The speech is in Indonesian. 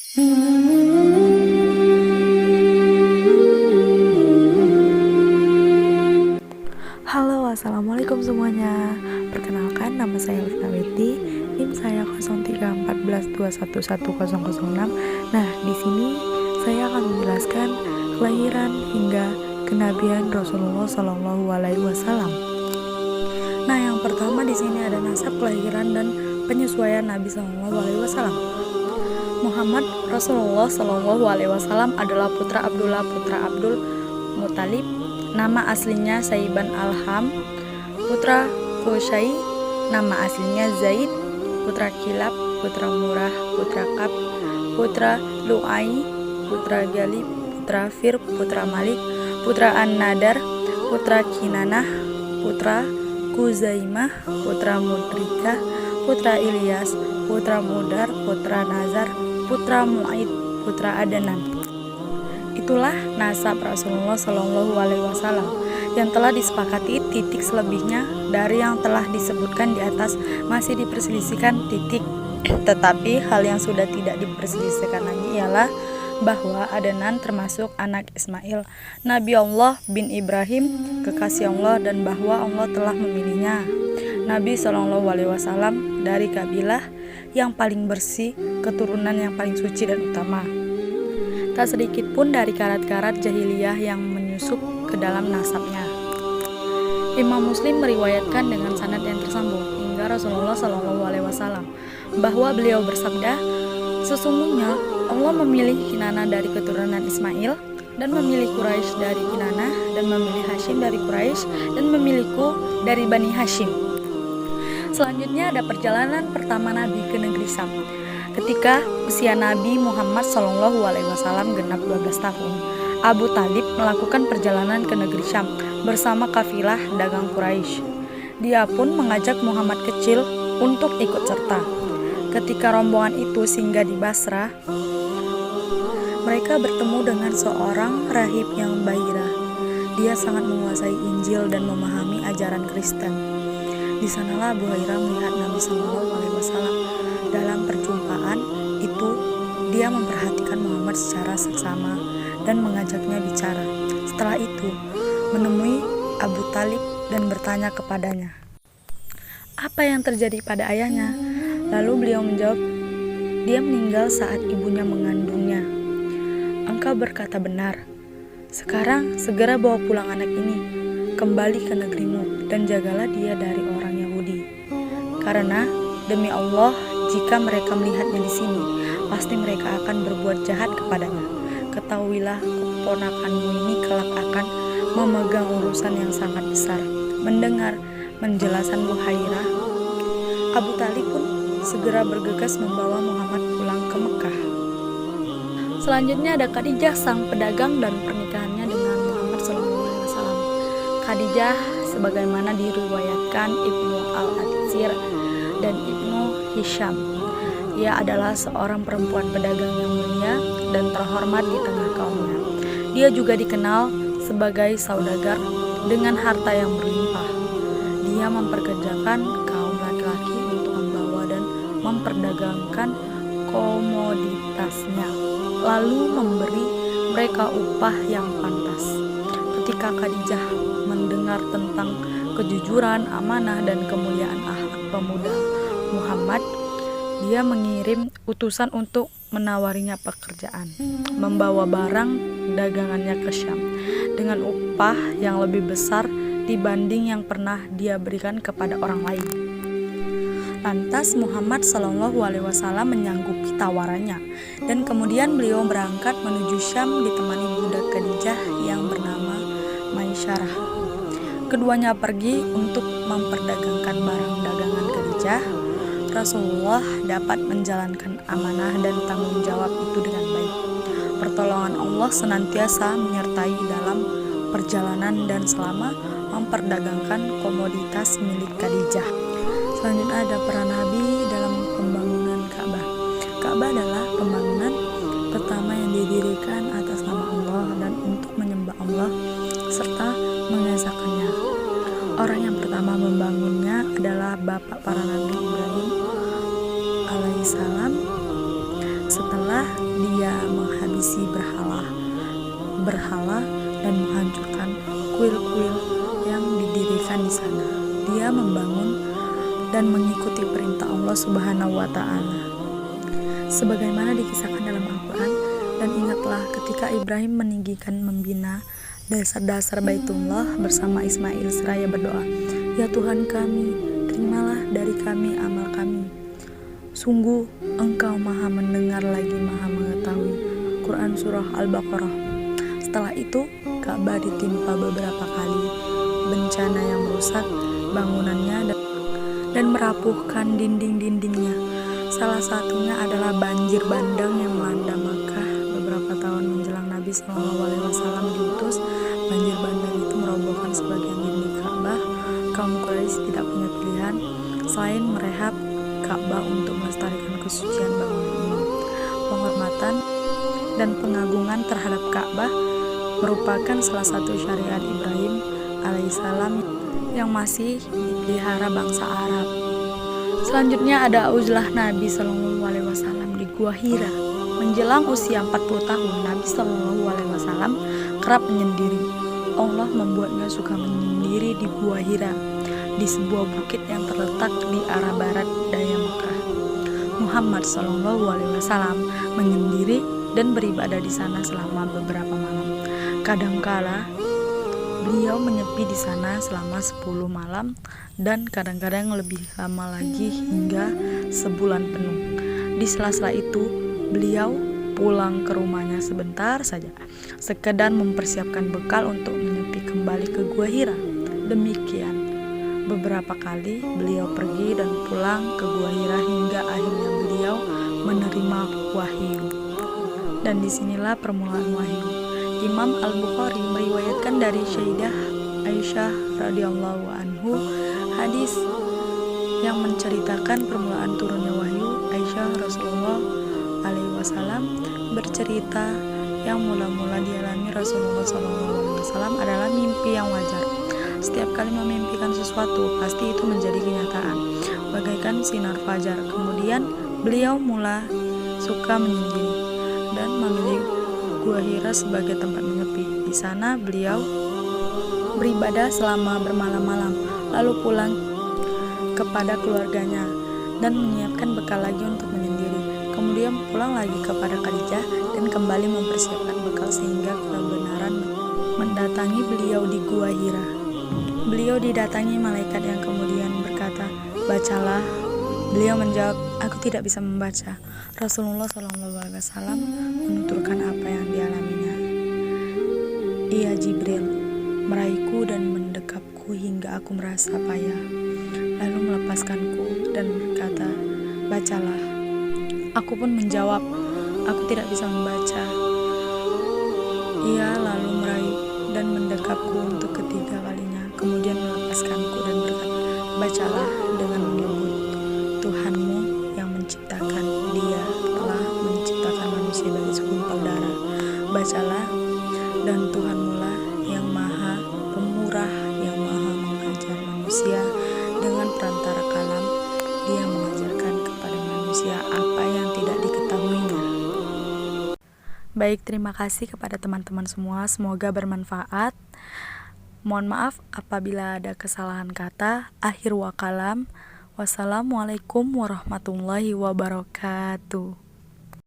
Halo, assalamualaikum semuanya. Perkenalkan, nama saya Lutaweti, NIM saya 0314211106. Nah, di sini saya akan menjelaskan kelahiran hingga kenabian Rasulullah Shallallahu Alaihi Wasallam. Nah, yang pertama di sini ada nasab kelahiran dan penyesuaian Nabi Shallallahu Alaihi Wasallam. Muhammad Rasulullah Shallallahu Alaihi Wasallam adalah putra Abdullah putra Abdul Muthalib. Nama aslinya Saiban Alham, putra Qusay. Nama aslinya Zaid, putra Kilab, putra Murrah, putra Kab, putra Lu'ai, putra Galib, putra Fir, putra Malik, putra An-Nadar, putra Kinanah, putra Kuzaimah, putra Mudrikah, putra Ilyas, putra Mudar, putra Nazar, putra Mu'aid, putra Adnan. Itulah nasab Rasulullah Shallallahu Alaihi Wasallam yang telah disepakati. Titik selebihnya dari yang telah disebutkan di atas masih diperselisihkan titik. Tetapi hal yang sudah tidak diperselisihkan lagi ialah bahwa Adnan termasuk anak Ismail, Nabi Allah bin Ibrahim, kekasih Allah, dan bahwa Allah telah memilihnya Nabi Shallallahu Alaihi Wasallam dari kabilah yang paling bersih, keturunan yang paling suci dan utama. Tak sedikit pun dari karat-karat jahiliyah yang menyusup ke dalam nasabnya. Imam Muslim meriwayatkan dengan sanad yang tersambung hingga Rasulullah Shallallahu Alaihi Wasallam bahwa beliau bersabda, sesungguhnya Allah memilih Kinanah dari keturunan Ismail, dan memilih Quraisy dari Kinanah, dan memilih Hashim dari Quraisy, dan memilihku dari Bani Hashim. Selanjutnya ada perjalanan pertama Nabi ke negeri Syam. Ketika usia Nabi Muhammad Shallallahu Alaihi Wasallam genap 12 tahun, Abu Talib melakukan perjalanan ke negeri Syam bersama kafilah dagang Quraisy. Dia pun mengajak Muhammad kecil untuk ikut serta. Ketika rombongan itu singgah di Basrah, mereka bertemu dengan seorang rahib yang bahirah. Dia sangat menguasai Injil dan memahami ajaran Kristen. Di sanalah Abu Hurairah melihat Nabi Shallallahu Alaihi Wasallam. Dalam perjumpaan itu, dia memperhatikan Muhammad secara seksama dan mengajaknya bicara. Setelah itu, menemui Abu Talib dan bertanya kepadanya, apa yang terjadi pada ayahnya? Lalu beliau menjawab, dia meninggal saat ibunya mengandungnya. Engkau berkata benar. Sekarang segera bawa pulang anak ini, kembali ke negerimu, dan jagalah dia dari orang Yahudi. Karena demi Allah, jika mereka melihatnya di sini, pasti mereka akan berbuat jahat kepadanya. Ketahuilah, keponakanmu ini kelak akan memegang urusan yang sangat besar. Mendengar penjelasan Buhairah, Abu Talib pun segera bergegas membawa Muhammad pulang ke Mekah. Selanjutnya ada Khadijah sang pedagang dan pernikahannya dengan Muhammad SAW. Khadijah sebagaimana diriwayatkan Ibnu Al-Atsir dan Ibnu Hisham, ia adalah seorang perempuan pedagang yang mulia dan terhormat di tengah kaumnya. Dia juga dikenal sebagai saudagar dengan harta yang berlimpah. Dia memperkerjakan kaum laki-laki untuk membawa dan memperdagangkan komoditasnya, lalu memberi mereka upah yang pantas. Ketika Khadijah mendengar tentang kejujuran, amanah, dan kemuliaan akhlak pemuda Muhammad, dia mengirim utusan untuk menawarinya pekerjaan, membawa barang dagangannya ke Syam dengan upah yang lebih besar dibanding yang pernah dia berikan kepada orang lain. Lantas Muhammad Shallallahu Alaihi Wasallam menyanggupi tawarannya, dan kemudian beliau berangkat menuju Syam ditemani budak Khadijah yang bernama Maisyarah. Keduanya pergi untuk memperdagangkan barang dagangan Khadijah. Rasulullah dapat menjalankan amanah dan tanggung jawab itu dengan baik. Pertolongan Allah senantiasa menyertai dalam perjalanan dan selama memperdagangkan komoditas milik Khadijah. Selanjutnya ada peran Nabi dalam pembangunan Ka'bah. Ka'bah adalah pembangunan pertama yang didirikan atas nama Allah dan untuk menyembah Allah serta mengesahkannya. Orang yang pertama membangunnya adalah bapak para nabi Ibrahim alaihissalam. Setelah Setelah dia menghabisi berhala dan menghancurkan kuil-kuil yang didirikan di sana, dia membangun dan mengikuti perintah Allah Subhanahu wa Ta'ala, sebagaimana dikisahkan dalam Al-Quran. Dan ingatlah ketika Ibrahim meninggikan membina dasar-dasar Baitullah bersama Ismail seraya berdoa, "Ya Tuhan kami, terimalah dari kami amal kami. Sungguh Engkau Maha mendengar lagi Maha mengetahui." Quran Surah Al-Baqarah. Setelah itu Ka'bah ditimpa beberapa kali bencana yang merusak bangunannya dan merapuhkan dinding-dindingnya. Salah satunya adalah banjir bandang yang melanda Makkah beberapa tahun menjelang Nabi SAW diutus. Banjir bandang itu merobohkan sebagian dinding Ka'bah. Kaum Quraisy tidak punya pilihan selain merehab Ka'bah untuk melestarikan kesucian bangunan ini. Penghormatan dan pengagungan terhadap Ka'bah merupakan salah satu syariat Ibrahim alaihissalam yang masih dipelihara bangsa Arab. Selanjutnya ada uzlah Nabi SAW di Gua Hira. Menjelang usia 40 tahun, Nabi SAW kerap menyendiri. Allah membuatnya suka menyendiri di Gua Hira, di sebuah bukit yang terletak di arah barat daya Mekah. Muhammad SAW menyendiri dan beribadah di sana selama beberapa malam. Kadangkala beliau menyepi di sana selama 10 malam dan kadang-kadang lebih lama lagi hingga sebulan penuh. Di sela-sela itu beliau pulang ke rumahnya sebentar saja, sekedar mempersiapkan bekal untuk menyepi kembali ke Gua Hira. Demikian beberapa kali beliau pergi dan pulang ke Gua Hira hingga akhirnya beliau menerima wahyu. Dan disinilah permulaan wahyu. Imam Al-Bukhari meriwayatkan dari Sayyidah Aisyah radhiyallahu anhu hadis yang menceritakan permulaan turunnya wahyu. Aisyah Rasulullah alaihi wasallam bercerita yang mula-mula dialami Rasulullah SAW adalah mimpi yang wajar. Setiap kali memimpikan sesuatu pasti itu menjadi kenyataan, bagaikan sinar fajar. Kemudian beliau mula suka menyendiri dan memilih Gua Hira sebagai tempat menyepi. Di sana beliau beribadah selama bermalam-malam, lalu pulang kepada keluarganya dan menyiapkan bekal lagi untuk menyendiri. Kemudian pulang lagi kepada Khadijah dan kembali mempersiapkan bekal sehingga kebenaran mendatangi beliau di Gua Hira. Beliau didatangi malaikat yang kemudian berkata, "Bacalah." Beliau menjawab, "Aku tidak bisa membaca." Rasulullah SAW menuturkan apa yang dialaminya. "Ia Jibril meraihku dan mendekapku hingga aku merasa payah, lalu melepaskanku dan berkata, 'Bacalah.' Aku pun menjawab, 'Aku tidak bisa membaca.' Ia lalu meraih dan mendekapku untuk ketiga kalinya, kemudian melepaskanku dan berkata, 'Bacalah dengan menyebut Tuhanmu yang menciptakan. Dia telah menciptakan manusia dari segumpal darah. Bacalah, dan Tuhanmu lah yang maha pemurah, yang maha mengajar manusia dengan perantara kalam. Dia mengajarkan kepada manusia apa yang tidak diketahuinya." Baik, terima kasih kepada teman-teman semua. Semoga bermanfaat. Mohon maaf apabila ada kesalahan kata. Akhir wa kalam. Wassalamualaikum warahmatullahi wabarakatuh.